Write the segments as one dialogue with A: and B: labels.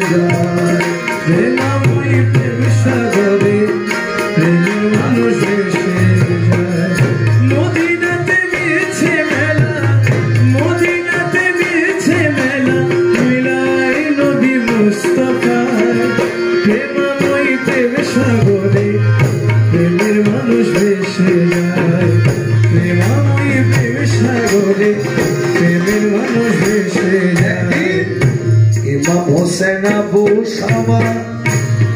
A: যায় প্রেমময় প্রেম সাগরে প্রেমের মানুষ ভেসে যায় মদিনাতে মিছে মেলা মদিনাতে মিছে মেলা মিলাই নবী মুস্তাফায় প্রেমময় প্রেম সাগরে প্রেমের মানুষ ভেসে যায় প্রেমময় প্রেম সাগরে প্রেমের মানুষ ভেসে যায় ইমাম হোসেন আবু শামা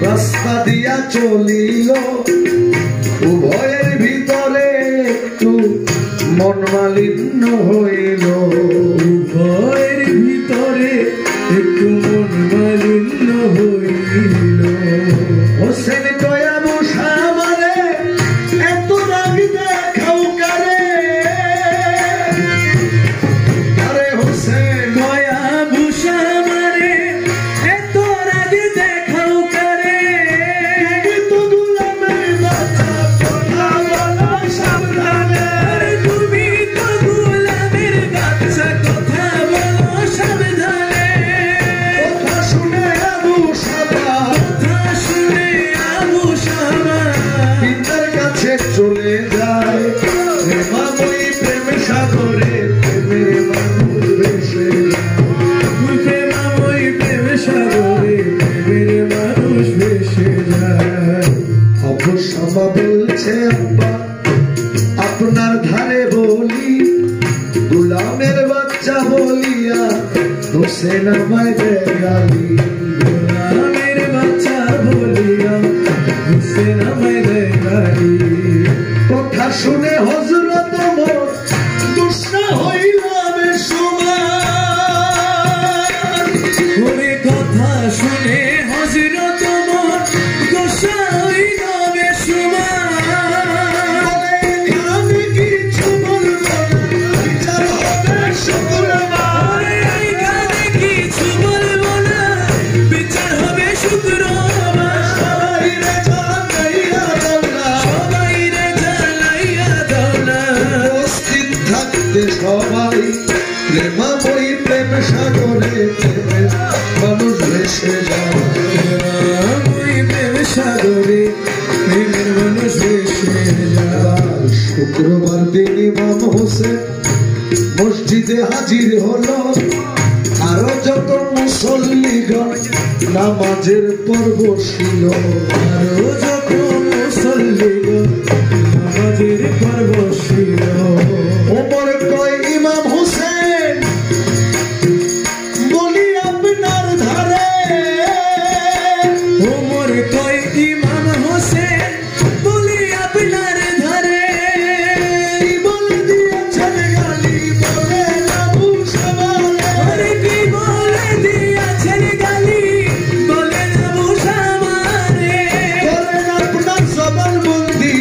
A: রাস্তা দিয়া চলিল উভয়ের ভিতরে একটু মন মালিন্য হইল উভয়ের ভিতরে একটু মন মালিন্য হইল হোসেন কয় আবু শামারে এত রাগ দেখাও কারে আরে হোসেন কয় আবু শামারে এত রাগ দেখাও কারে তো গোলামের বাচ্চা কথা বলো সাবধানে তুমি তো গোলামের বাচ্চা কথা বলো সাবধানে কথা শুনে আবু শামা পিতার কাছে চলে যায় প্রেমময় প্রেম সাগরে প্রেমের মানুষ ভেসে প্রেমময় প্রেম সাগরে প্রেমের মানুষ ভেসে যায় আবু শামা বলছে আব্বা আপনার ধারে বলি গোলামের বাচ্চা বলিয়া হোসেন আমায় দেয় গালি গোলামের বাচ্চা বলিয়া হোসেন আমায় দেয় গালি কথা শুনে হযরত ওমর গুসা হইল বেসুমার ওরে কথা শুনে হযরত ওমর গুসা হইল বেসুমার আমি কিছু বলবো না বিচার হবে শুক্রবার আমি কিছু বলবো না বিচার হবে শুক্রবার সবাই প্রেমময় প্রেম সাগরে প্রেমের মানুষ ভেসে যায় প্রেমময় প্রেম সাগরে প্রেমের মানুষ ভেসে যায় শুক্রবার দিন ইমাম হোসেন মসজিদে হাজির হলো আরো যত মুসল্লিগণ নামাজের পর বসিল আরো যত মুসল্লিগণ নামাজের পর বসিল ওমর কয় ইমাম হোসেন বলি আপনার ধারে ওমর কয় ইমাম হোসেন বলি আপনার ধারে কি বলে দিয়েছেন গালি বলে আবু শামারে কি বলে দিয়েছেন গালি বলে আবু শামারে করেন আপনার জবান বন্দি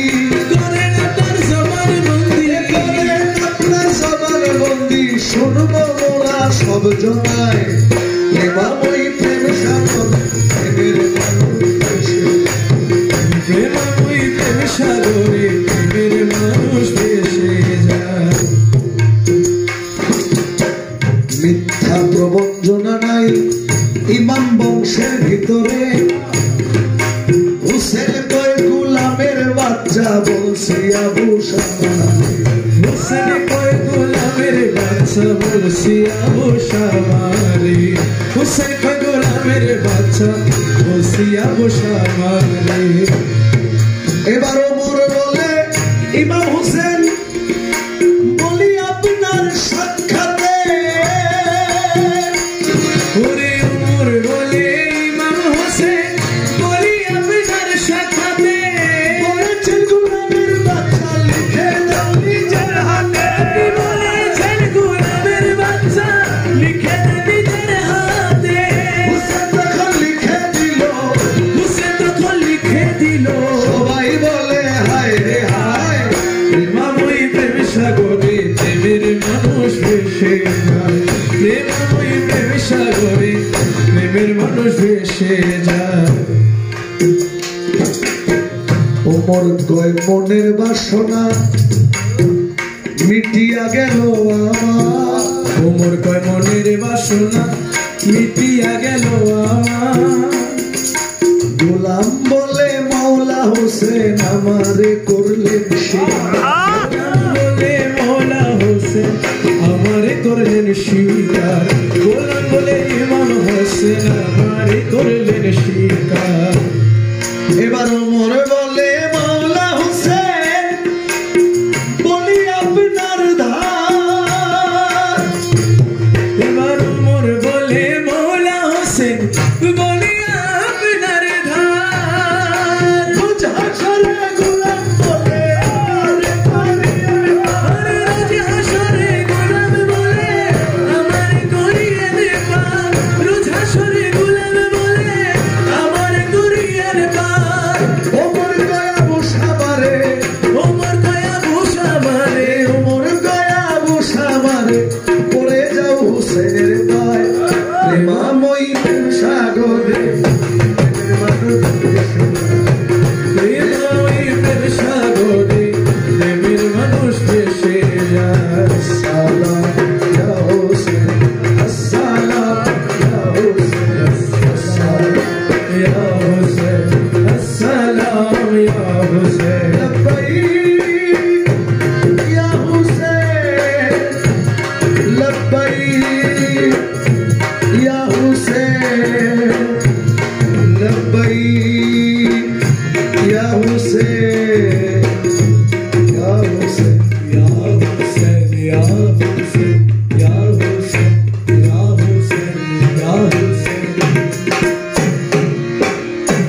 A: করেন আপনার জবান বন্দি করেন আপনার জবান বন্দি শুনবো মোরা সব জনায় প্রেমময় প্রেম সাগরে প্রেমের মানুষ ভেসে প্রেমময় প্রেম সাগরে প্রেমের মানুষ ভেসে যায় মিথ্যা প্রবঞ্চনা নাই ইমাম বংশের ভিতরে হোসেন কয় গোলামের বাচ্চা বলছি আবু শামা হোসেন কয় গোলামের বাচ্চা বলছি আবু শামারে হোসেন কয় গোলামের বাচ্চা বলছি আবু শামারে এবার ওমর বলে ইমাম হোসেন বলি আপনার সাক্ষাতে ওরে ওমর বলে ইমাম হোসেন বলি আপনার সাক্ষাতে বলেছেন গোলামের বাচ্চা লিখে দাও নিজের হাতে বলেছেন গোলামের বাচ্চা লিখে দাও নিজের হাতে হোসেন তখন লিখে দিল হোসেন তখন লিখে দিল সবাই বলে হায় রে হায় প্রেমময় প্রেম সাগরে প্রেমের মানুষ ভেসে যায় প্রেমময় প্রেম সাগরে প্রেমের মানুষ ভেসে যায় ওমর কয় মনের বাসনা মিটিয়া গেল আমার ওমর কয় মনের বাসনা মিটিয়া গেল আমার হোসেন আমারে করলেন স্বীকার বলে মৌলা হোসেন আমারে করলেন স্বীকার গোলাম বলে ইমাম হোসেন আমারে করলেন স্বীকার এবার ওমর বলে মৌলা হোসেন বলি আপনার ধার এবার ওমর বলে মৌলা হোসেন বলি আপনার ধার রোজ হাসরে গোলাম বলে রোজ হাসরে গোলাম বলে আমার করিয়ে দে পার রোজ হাসরে গোলাম বলে আমার করিয়ে দে পার ওমর গয়া বসাবারে ওমর গয়া বসাবারে ওমর গয়া বসাবারে পড়ে যাও হোসেনের পায় প্রেমাময়ী সাগরে প্রেমের সাগরে প্রেমের মানুষ ভেসে যায় আসসালাম ইয়া হোসেন আসসালাম ইয়া হোসেন আসসালাম ইয়া হোসেন আসসালাম ইয়া হোসেন লব্বাইক ইয়া হোসেন লব্বাইক ইয়া হোসেন লব্বাইক ইয়া হোসেন ইয়া হোসেন ইয়া হোসেন ইয়া